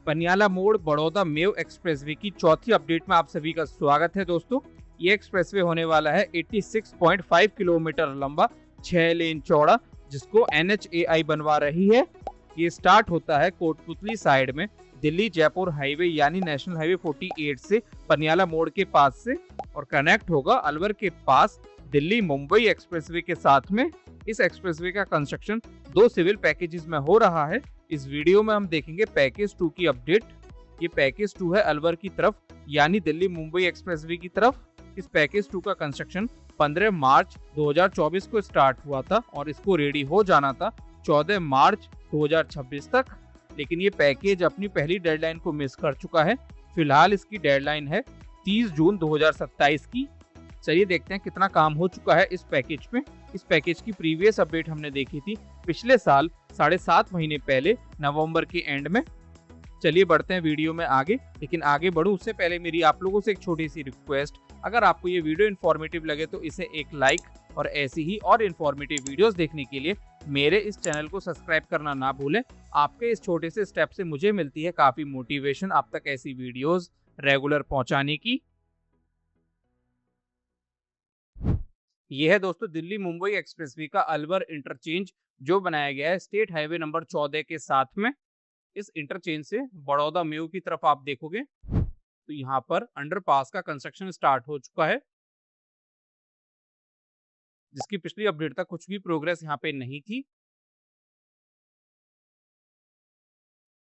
पनियाला मोड़ बड़ौदा मेव एक्सप्रेसवे की चौथी अपडेट में आप सभी का स्वागत है दोस्तों। ये एक्सप्रेसवे होने वाला है 86.5 किलोमीटर लंबा, 6 लेन चौड़ा, जिसको NHAI बनवा रही है। ये स्टार्ट होता है कोटपुतली साइड में दिल्ली जयपुर हाईवे यानी नेशनल हाईवे 48 से पनियाला मोड़ के पास से, और कनेक्ट होगा अलवर के पास दिल्ली मुंबई एक्सप्रेसवे के साथ में। इस एक्सप्रेसवे का कंस्ट्रक्शन 2 सिविल पैकेजेस में हो रहा है। इस वीडियो में हम देखेंगे पैकेज 2 की अपडेट। ये पैकेज 2 है अलवर की तरफ यानी दिल्ली मुंबई एक्सप्रेसवे की तरफ। इस पैकेज 2 का कंस्ट्रक्शन 15 मार्च 2024 को स्टार्ट हुआ था और इसको रेडी हो जाना था 14 मार्च 2026 तक, लेकिन ये पैकेज अपनी पहली डेडलाइन को मिस कर चुका है। फिलहाल इसकी डेडलाइन है 30 जून 2027 की। चलिए देखते हैं कितना काम हो चुका है इस पैकेज में। इस पैकेज की प्रीवियस अपडेट हमने देखी थी पिछले साल 7.5 महीने पहले नवंबर के एंड में। चलिए बढ़ते हैं वीडियो में आगे, लेकिन आगे बढ़ूं उससे पहले मेरी आप लोगों से एक छोटी सी रिक्वेस्ट। अगर आपको ये वीडियो इन्फॉर्मेटिव लगे तो इसे एक लाइक और ऐसी ही और इन्फॉर्मेटिव वीडियोस देखने के लिए मेरे इस चैनल को सब्सक्राइब करना ना भूलें। आपके इस छोटे से स्टेप से मुझे मिलती है काफी मोटिवेशन आप तक ऐसी वीडियोस रेगुलर पहुंचाने की। यह है दोस्तों दिल्ली मुंबई एक्सप्रेसवे का अलवर इंटरचेंज, जो बनाया गया है स्टेट हाईवे नंबर 14 के साथ में। इस इंटरचेंज से बड़ौदा मेव की तरफ आप देखोगे तो यहाँ पर अंडरपास का कंस्ट्रक्शन स्टार्ट हो चुका है, जिसकी पिछली अपडेट तक कुछ भी प्रोग्रेस यहाँ पे नहीं थी।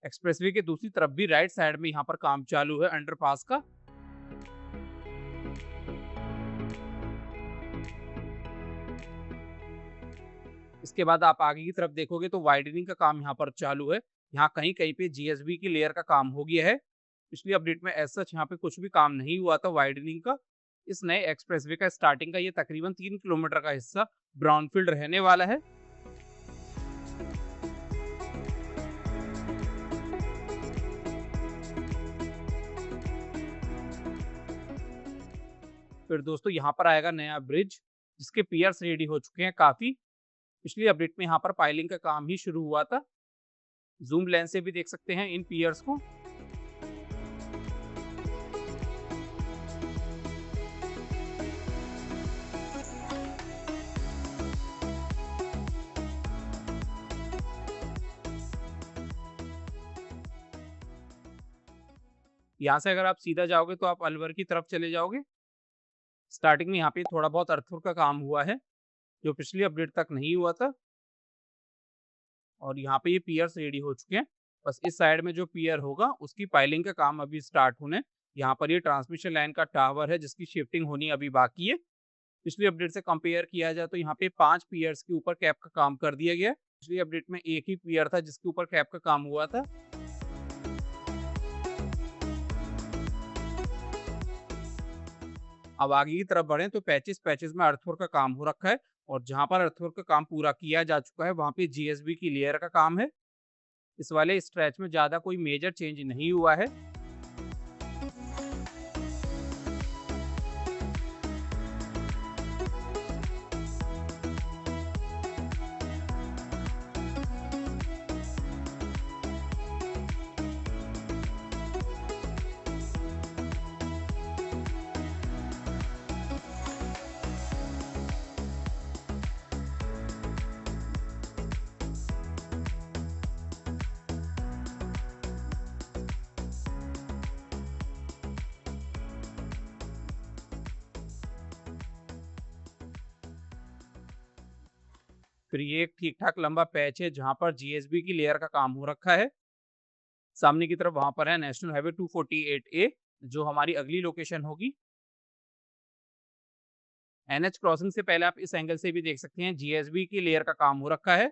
एक्सप्रेसवे के दूसरी तरफ भी राइट साइड में यहाँ पर काम चालू है अंडरपास का। इसके बाद आप आगे की तरफ देखोगे तो वाइडनिंग का काम यहाँ पर चालू है। यहाँ कहीं कहीं पे GSB की लेयर का काम हो गया है। पिछली अपडेट में एज सच यहाँ पे कुछ भी काम नहीं हुआ था वाइडनिंग का। इस नए एक्सप्रेसवे का स्टार्टिंग का ये तकरीबन 3 किलोमीटर का हिस्सा ब्राउनफील्ड रहने वाला है। फिर दोस्तों यहाँ पर आएगा नया ब्रिज, जिसके पियर्स रेडी हो चुके हैं काफी। पिछली अपडेट में यहाँ पर पाइलिंग का काम ही शुरू हुआ था। जूम लेंस से भी देख सकते हैं इन पियर्स को। यहाँ से अगर आप सीधा जाओगे तो आप अलवर की तरफ चले जाओगे। स्टार्टिंग में यहाँ पे थोड़ा बहुत अर्थवर्क का काम हुआ है जो पिछली अपडेट तक नहीं हुआ था, और यहाँ पे ये पियर्स रेडी हो चुके हैं। बस इस साइड में जो पियर होगा उसकी पाइलिंग का काम अभी स्टार्ट होने। यहाँ पर ये ट्रांसमिशन लाइन का टावर है जिसकी शिफ्टिंग होनी अभी बाकी है। पिछली अपडेट से कंपेयर किया जाए तो यहाँ पे 5 पियर्स के ऊपर कैप का काम कर दिया गया है। पिछली अपडेट में एक ही पियर था जिसके ऊपर कैप का काम हुआ था। अब आगे की तरफ बढ़े तो पैचेस में अर्थवर्क का काम हो रखा है, और जहां पर अर्थवर्क का काम पूरा किया जा चुका है वहां पे GSB की लेयर का काम है। इस वाले स्ट्रेच में ज्यादा कोई मेजर चेंज नहीं हुआ है। फिर ये एक ठीक ठाक लंबा पैच है जहां पर GSB की लेयर का काम हो रखा है। सामने की तरफ वहां पर है नेशनल हाईवे 248A, जो हमारी अगली लोकेशन होगी। NH क्रॉसिंग से पहले आप इस एंगल से भी देख सकते हैं GSB की लेयर का काम हो रखा है।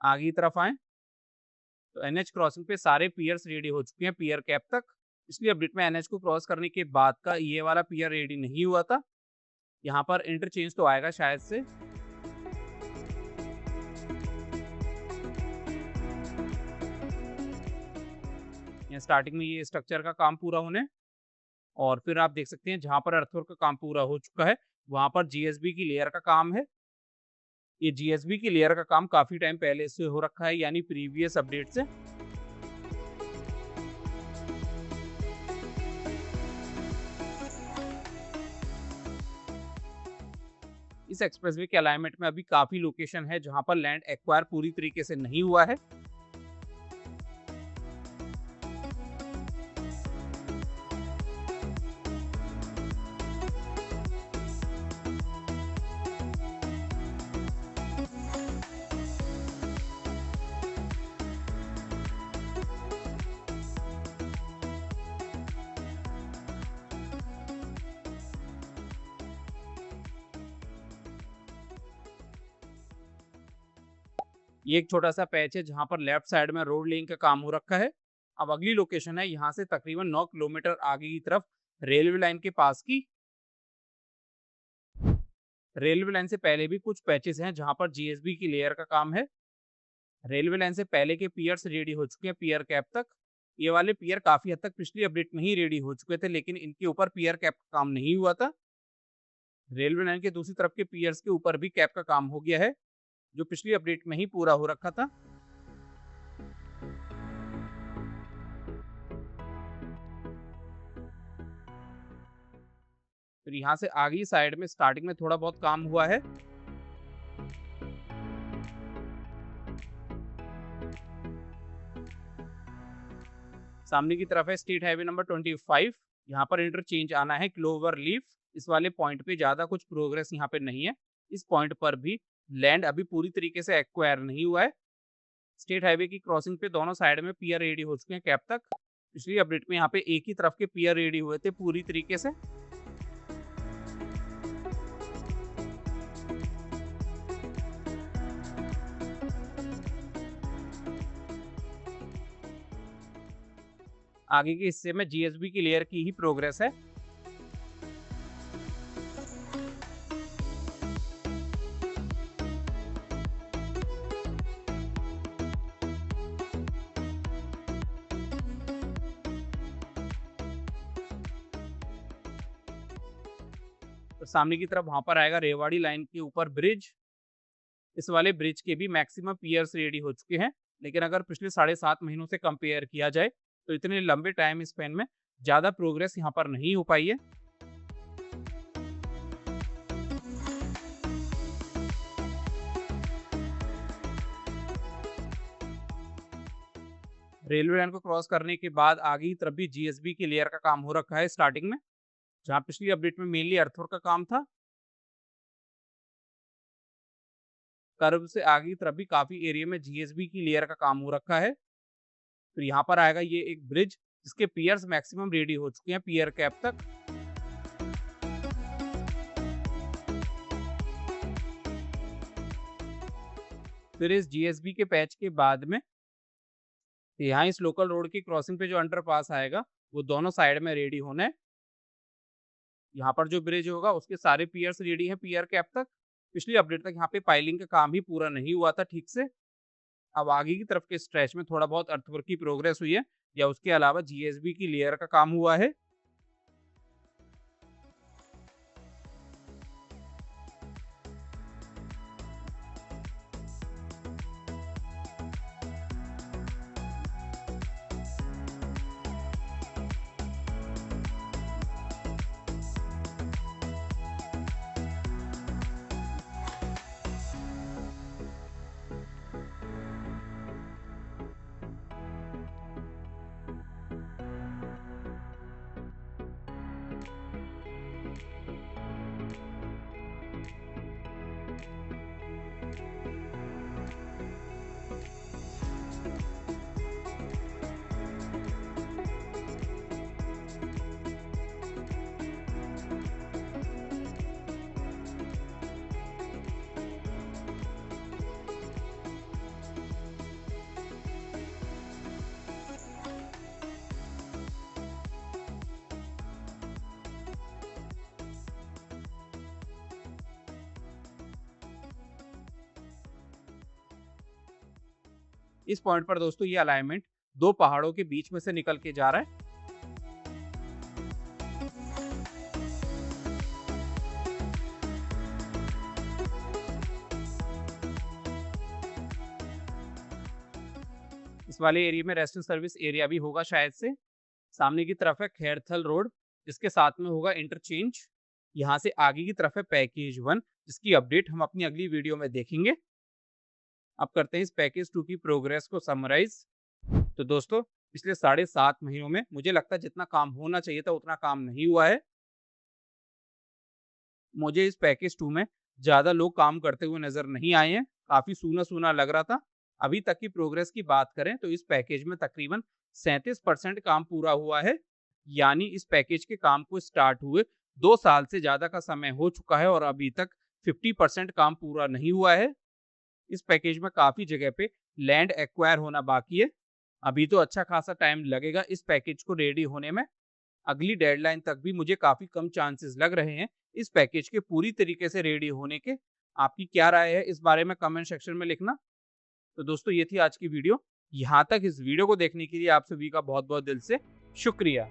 आगे की तरफ आए तो NH क्रॉसिंग पे सारे पियर्स रेडी हो चुके हैं पियर कैप तक। पिछली अपडेट में NH को क्रॉस करने के बाद का ये वाला पियर रेडी नहीं हुआ था। यहाँ पर इंटरचेंज तो आएगा शायद से। स्टार्टिंग में ये स्ट्रक्चर का काम पूरा होने, और फिर आप देख सकते हैं जहां पर अर्थवर्क का काम पूरा हो चुका है वहां पर GSB की लेयर का काम है। ये जीएसबी की लेयर का काम काफी टाइम पहले से हो रखा है, यानी प्रीवियस अपडेट से। इस एक्सप्रेसवे के अलाइनमेंट में अभी काफी लोकेशन है जहां पर लैंड एक्वायर पूरी तरीके से नहीं हुआ है। ये एक छोटा सा पैच है जहां पर लेफ्ट साइड में रोड लेइंग का काम हो रखा है। अब अगली लोकेशन है यहाँ से तकरीबन 9 किलोमीटर आगे की तरफ, रेलवे लाइन के पास की। रेलवे लाइन से पहले भी कुछ पैचेस हैं जहां पर जीएसबी की लेयर का काम है। रेलवे लाइन से पहले के पियर्स रेडी हो चुके हैं पियर कैप तक। ये वाले पियर काफी हद तक पिछली अपडेट में ही रेडी हो चुके थे, लेकिन इनके ऊपर पियर कैप का काम नहीं हुआ था। रेलवे लाइन के दूसरी तरफ के पियर्स के ऊपर भी कैप का काम हो गया है, जो पिछली अपडेट में ही पूरा हो रखा था। फिर यहाँ से आगे साइड में स्टार्टिंग में थोड़ा बहुत काम हुआ है। सामने की तरफ है स्टेट हाईवे नंबर 25। यहाँ पर इंटरचेंज आना है क्लोवर लीफ। इस वाले पॉइंट पे ज्यादा कुछ प्रोग्रेस यहाँ पे नहीं है। इस पॉइंट पर भी लैंड अभी पूरी तरीके से एक्वायर नहीं हुआ है। स्टेट हाईवे की क्रॉसिंग पे दोनों साइड में पियर रेडी हो चुके हैं कैप तक। पिछली अपडेट में यहाँ पे एक ही तरफ के पियर रेडी हुए थे पूरी तरीके से। आगे के हिस्से में जीएसबी की लेयर की ही प्रोग्रेस है। तो सामने की तरफ वहां पर आएगा रेवाड़ी लाइन के ऊपर ब्रिज। इस वाले ब्रिज के भी मैक्सिमम पियर्स रेडी हो चुके हैं, लेकिन अगर पिछले 7.5 महीनों से कंपेयर किया जाए तो इतने लंबे टाइम स्पेन में ज्यादा प्रोग्रेस यहाँ पर नहीं हो पाई है। रेलवे लाइन को क्रॉस करने के बाद आगे की तरफ भी जीएसबी की लेयर का काम हो रखा है स्टार्टिंग में, जहां पिछली अपडेट में मेनली अर्थवर्क का काम था। कर्व से आगे की तरफ भी काफी एरिया में जीएसबी की लेयर का काम हो रखा है। फिर यहाँ पर आएगा ये एक ब्रिज जिसके पियर्स मैक्सिमम रेडी हो चुके हैं पियर कैप तक। फिर इस जीएसबी के पैच के बाद में यहाँ इस लोकल रोड की क्रॉसिंग पे जो अंडरपास आएगा वो दोनों साइड में रेडी होना है। यहाँ पर जो ब्रिज होगा उसके सारे पियर्स रेडी हैं पियर कैप तक। पिछली अपडेट तक यहाँ पे पाइलिंग का काम भी पूरा नहीं हुआ था ठीक से। अब आगे की तरफ के स्ट्रेच में थोड़ा बहुत अर्थवर्क की प्रोग्रेस हुई है, या उसके अलावा जीएसबी की लेयर का काम हुआ है। इस पॉइंट पर दोस्तों ये अलाइनमेंट दो पहाड़ों के बीच में से निकल के जा रहा है। वाले एरिया में रेस्टोरेंट सर्विस एरिया भी होगा शायद से। सामने की तरफ है खैरथल रोड, जिसके साथ में होगा इंटरचेंज। यहाँ से आगे की तरफ है पैकेज 1, जिसकी अपडेट हम अपनी अगली वीडियो में देखेंगे। अब करते हैं इस पैकेज 2 की प्रोग्रेस को समराइज। तो दोस्तों, पिछले 7.5 महीनों में मुझे लगता है जितना काम होना चाहिए था उतना काम नहीं हुआ है। मुझे इस पैकेज 2 में ज़्यादा लोग काम करते हुए नज़र नहीं आए हैं, काफ़ी सूना-सूना लग रहा था। अभी तक की प्रोग्रेस की बात करें तो इस पैकेज में तकरीबन 37% काम पूरा हुआ है, यानी इस पैकेज के काम को स्टार्ट हुए 2 साल से ज़्यादा का समय हो चुका है और अभी तक 50% काम पूरा नहीं हुआ है। इस पैकेज में काफ़ी जगह पे लैंड एक्वायर होना बाकी है। अभी तो अच्छा खासा टाइम लगेगा इस पैकेज को रेडी होने में। अगली डेडलाइन तक भी मुझे काफ़ी कम चांसेस लग रहे हैं इस पैकेज के पूरी तरीके से रेडी होने के। आपकी क्या राय है इस बारे में कमेंट सेक्शन में लिखना। तो दोस्तों, ये थी आज की वीडियो। यहाँ तक इस वीडियो को देखने के लिए आप सभी का बहुत बहुत दिल से शुक्रिया।